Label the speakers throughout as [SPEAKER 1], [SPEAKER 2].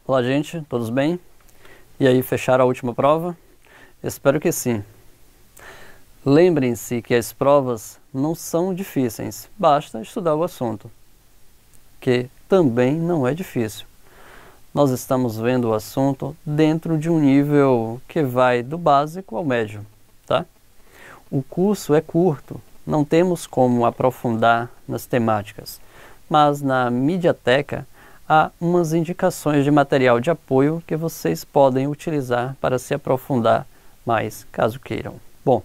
[SPEAKER 1] Olá, gente, todos bem? E aí, fecharam a última prova? Espero que sim. Lembrem-se que as provas não são difíceis, basta estudar o assunto, que também não é difícil. Nós estamos vendo o assunto dentro de um nível que vai do básico ao médio, tá? O curso é curto, não temos como aprofundar nas temáticas, mas na Mediateca há umas indicações de material de apoio que vocês podem utilizar para se aprofundar mais, caso queiram. Bom,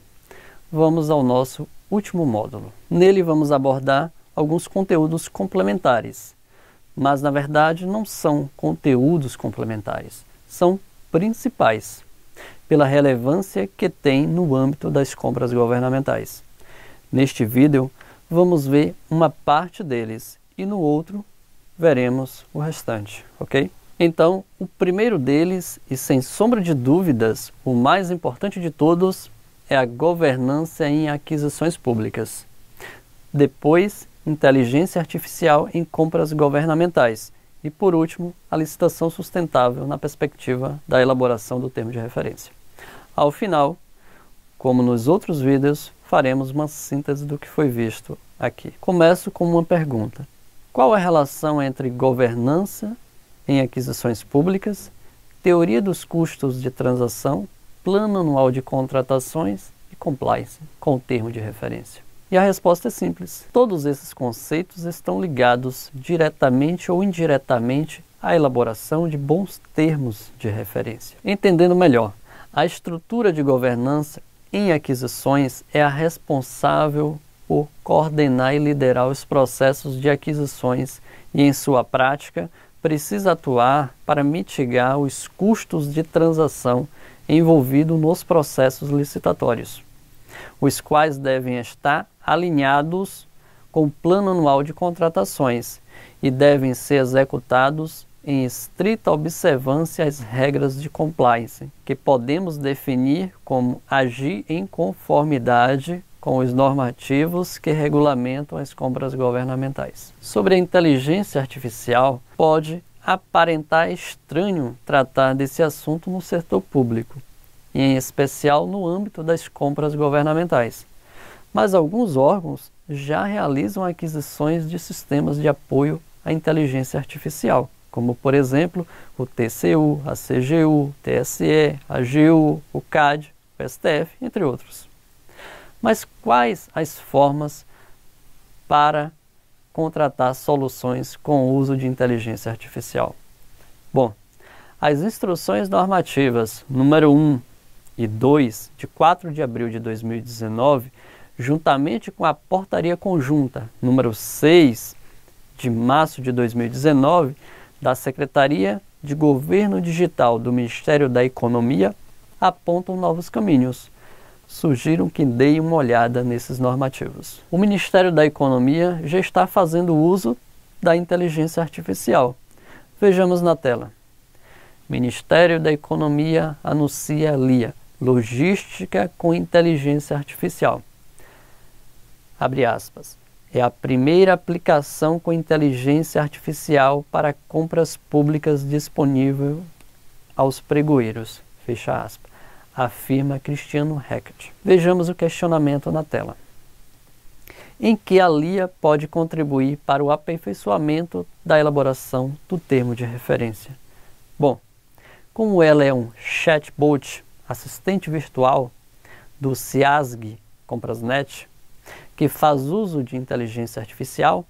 [SPEAKER 1] vamos ao nosso último módulo. Nele vamos abordar alguns conteúdos complementares, mas na verdade não são conteúdos complementares, são principais, pela relevância que tem no âmbito das compras governamentais. Neste vídeo vamos ver uma parte deles e no outro veremos o restante, ok? Então, o primeiro deles, e sem sombra de dúvidas, o mais importante de todos, é a governança em aquisições públicas. Depois, inteligência artificial em compras governamentais. E, por último, a licitação sustentável na perspectiva da elaboração do termo de referência. Ao final, como nos outros vídeos, faremos uma síntese do que foi visto aqui. Começo com uma pergunta. Qual a relação entre governança em aquisições públicas, teoria dos custos de transação, plano anual de contratações e compliance com o termo de referência? E a resposta é simples. Todos esses conceitos estão ligados diretamente ou indiretamente à elaboração de bons termos de referência. Entendendo melhor, a estrutura de governança em aquisições é a responsável por coordenar e liderar os processos de aquisições e, em sua prática, precisa atuar para mitigar os custos de transação envolvidos nos processos licitatórios, os quais devem estar alinhados com o plano anual de contratações e devem ser executados em estrita observância às regras de compliance, que podemos definir como agir em conformidade com os normativos que regulamentam as compras governamentais. Sobre a inteligência artificial, pode aparentar estranho tratar desse assunto no setor público, e em especial no âmbito das compras governamentais. Mas alguns órgãos já realizam aquisições de sistemas de apoio à inteligência artificial, como, por exemplo, o TCU, a CGU, o TSE, a AGU, o CAD, o STF, entre outros. Mas quais as formas para contratar soluções com o uso de inteligência artificial? Bom, as instruções normativas número 1 e 2, de 4 de abril de 2019, juntamente com a portaria conjunta número 6, de março de 2019, da Secretaria de Governo Digital do Ministério da Economia, apontam novos caminhos. Sugiro que deem uma olhada nesses normativos. O Ministério da Economia já está fazendo uso da inteligência artificial. Vejamos na tela. Ministério da Economia anuncia LIA, Logística com Inteligência Artificial. Abre aspas. É a primeira aplicação com inteligência artificial para compras públicas disponível aos pregoeiros. Fecha aspas. Afirma Cristiano Hackett. Vejamos o questionamento na tela. Em que a LIA pode contribuir para o aperfeiçoamento da elaboração do termo de referência? Bom, como ela é um chatbot, assistente virtual do CIASG Comprasnet, que faz uso de inteligência artificial,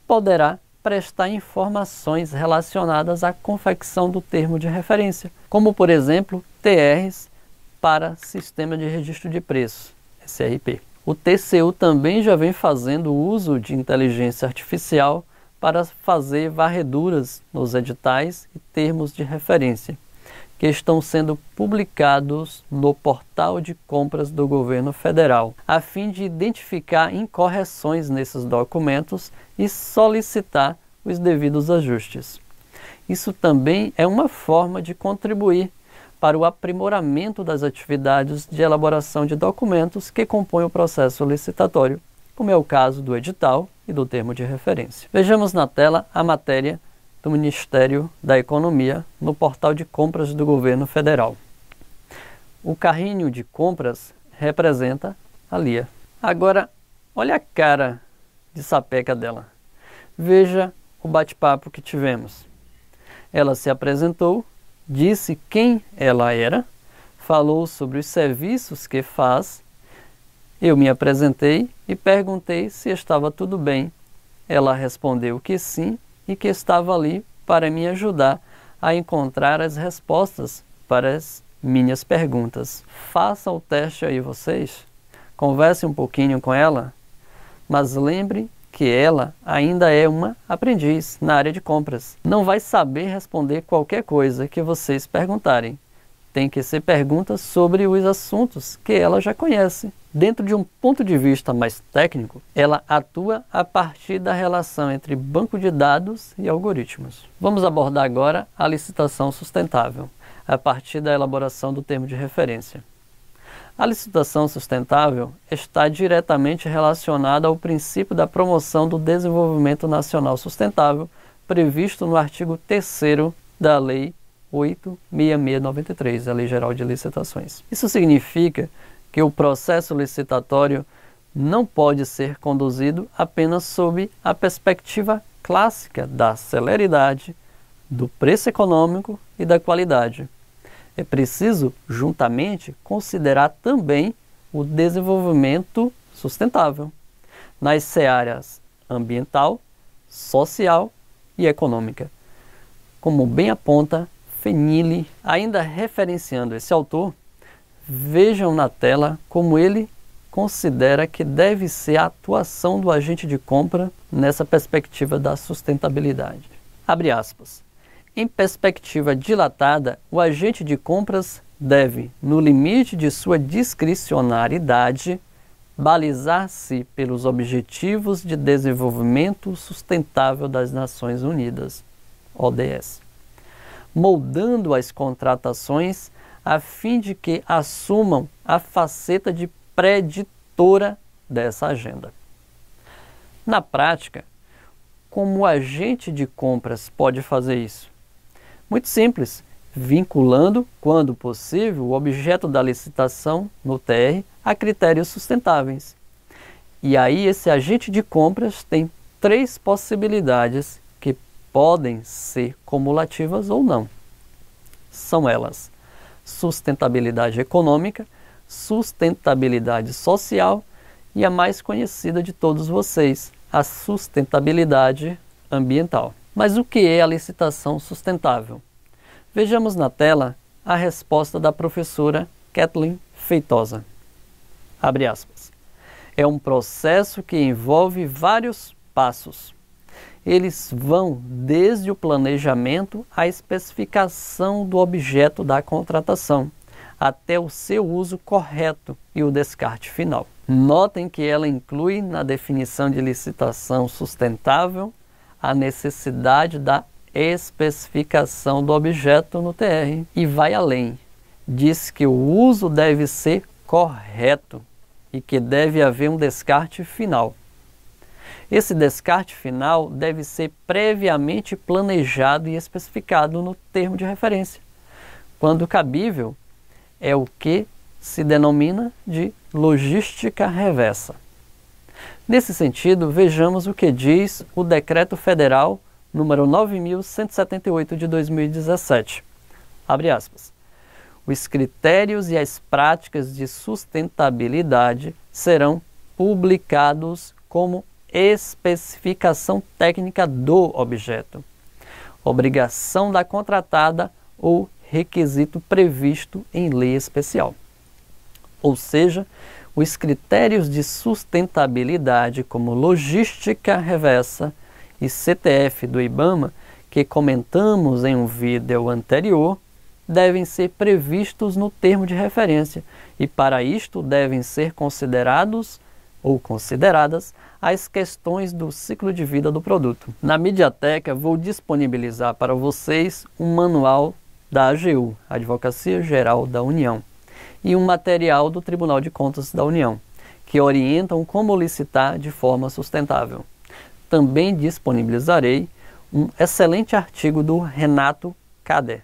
[SPEAKER 1] poderá prestar informações relacionadas à confecção do termo de referência, como, por exemplo, TRs para Sistema de Registro de Preços, SRP. O TCU também já vem fazendo uso de inteligência artificial para fazer varreduras nos editais e termos de referência, que estão sendo publicados no portal de compras do governo federal, a fim de identificar incorreções nesses documentos e solicitar os devidos ajustes. Isso também é uma forma de contribuir para o aprimoramento das atividades de elaboração de documentos que compõem o processo licitatório, como é o caso do edital e do termo de referência. Vejamos na tela a matéria do Ministério da Economia no portal de compras do governo federal. O carrinho de compras representa a Lia. Agora, olha a cara de sapeca dela. Veja o bate-papo que tivemos. Ela se apresentou, disse quem ela era, falou sobre os serviços que faz. Eu me apresentei e perguntei se estava tudo bem. Ela respondeu que sim e que estava ali para me ajudar a encontrar as respostas para as minhas perguntas. Faça o teste aí vocês, converse um pouquinho com ela, mas lembre que ela ainda é uma aprendiz na área de compras. Não vai saber responder qualquer coisa que vocês perguntarem. Tem que ser perguntas sobre os assuntos que ela já conhece. Dentro de um ponto de vista mais técnico, ela atua a partir da relação entre banco de dados e algoritmos. Vamos abordar agora a licitação sustentável, a partir da elaboração do termo de referência. A licitação sustentável está diretamente relacionada ao princípio da promoção do desenvolvimento nacional sustentável, previsto no artigo 3º da Lei 8.6693, a Lei Geral de Licitações. Isso significa que o processo licitatório não pode ser conduzido apenas sob a perspectiva clássica da celeridade, do preço econômico e da qualidade. É preciso, juntamente, considerar também o desenvolvimento sustentável nas searas ambiental, social e econômica, como bem aponta Fenili. Ainda referenciando esse autor, vejam na tela como ele considera que deve ser a atuação do agente de compra nessa perspectiva da sustentabilidade. Abre aspas. Em perspectiva dilatada, o agente de compras deve, no limite de sua discricionariedade, balizar-se pelos Objetivos de Desenvolvimento Sustentável das Nações Unidas, ODS, moldando as contratações a fim de que assumam a faceta de preditora dessa agenda. Na prática, como o agente de compras pode fazer isso? Muito simples, vinculando, quando possível, o objeto da licitação no TR a critérios sustentáveis. E aí esse agente de compras tem 3 possibilidades que podem ser cumulativas ou não. São elas: sustentabilidade econômica, sustentabilidade social e a mais conhecida de todos vocês, a sustentabilidade ambiental. Mas o que é a licitação sustentável? Vejamos na tela a resposta da professora Kathleen Feitosa. Abre aspas. É um processo que envolve vários passos. Eles vão desde o planejamento à especificação do objeto da contratação, até o seu uso correto e o descarte final. Notem que ela inclui na definição de licitação sustentável a necessidade da especificação do objeto no TR e vai além. Diz que o uso deve ser correto e que deve haver um descarte final. Esse descarte final deve ser previamente planejado e especificado no termo de referência. Quando cabível, é o que se denomina de logística reversa. Nesse sentido, vejamos o que diz o Decreto Federal número 9.178 de 2017. Abre aspas. Os critérios e as práticas de sustentabilidade serão publicados como especificação técnica do objeto, obrigação da contratada ou requisito previsto em lei especial. Ou seja, os critérios de sustentabilidade como logística reversa e CTF do IBAMA, que comentamos em um vídeo anterior, devem ser previstos no termo de referência e para isto devem ser considerados ou consideradas as questões do ciclo de vida do produto. Na Mediateca vou disponibilizar para vocês um manual da AGU, Advocacia Geral da União, e um material do Tribunal de Contas da União, que orientam como licitar de forma sustentável. Também disponibilizarei um excelente artigo do Renato Kader,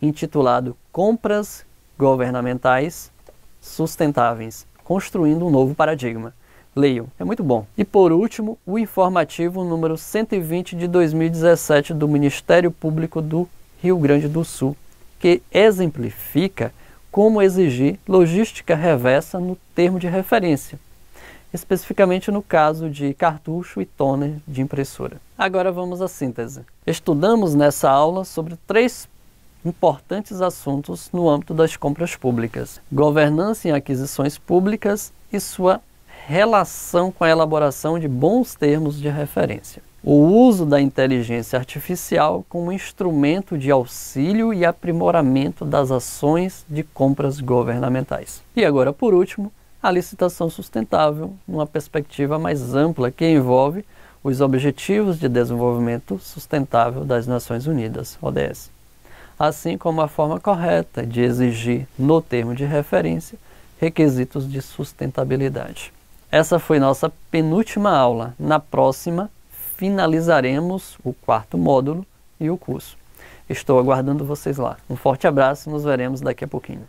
[SPEAKER 1] intitulado Compras Governamentais Sustentáveis, Construindo um Novo Paradigma. Leiam, é muito bom. E por último, o informativo número 120 de 2017 do Ministério Público do Rio Grande do Sul, que exemplifica como exigir logística reversa no termo de referência, especificamente no caso de cartucho e toner de impressora. Agora vamos à síntese. Estudamos nessa aula sobre 3 importantes assuntos no âmbito das compras públicas: governança em aquisições públicas e sua relação com a elaboração de bons termos de referência. O uso da inteligência artificial como instrumento de auxílio e aprimoramento das ações de compras governamentais. E agora, por último, a licitação sustentável, numa perspectiva mais ampla que envolve os Objetivos de Desenvolvimento Sustentável das Nações Unidas, ODS, assim como a forma correta de exigir, no termo de referência, requisitos de sustentabilidade. Essa foi nossa penúltima aula. Na próxima, finalizaremos o 4º módulo e o curso. Estou aguardando vocês lá. Um forte abraço e nos veremos daqui a pouquinho.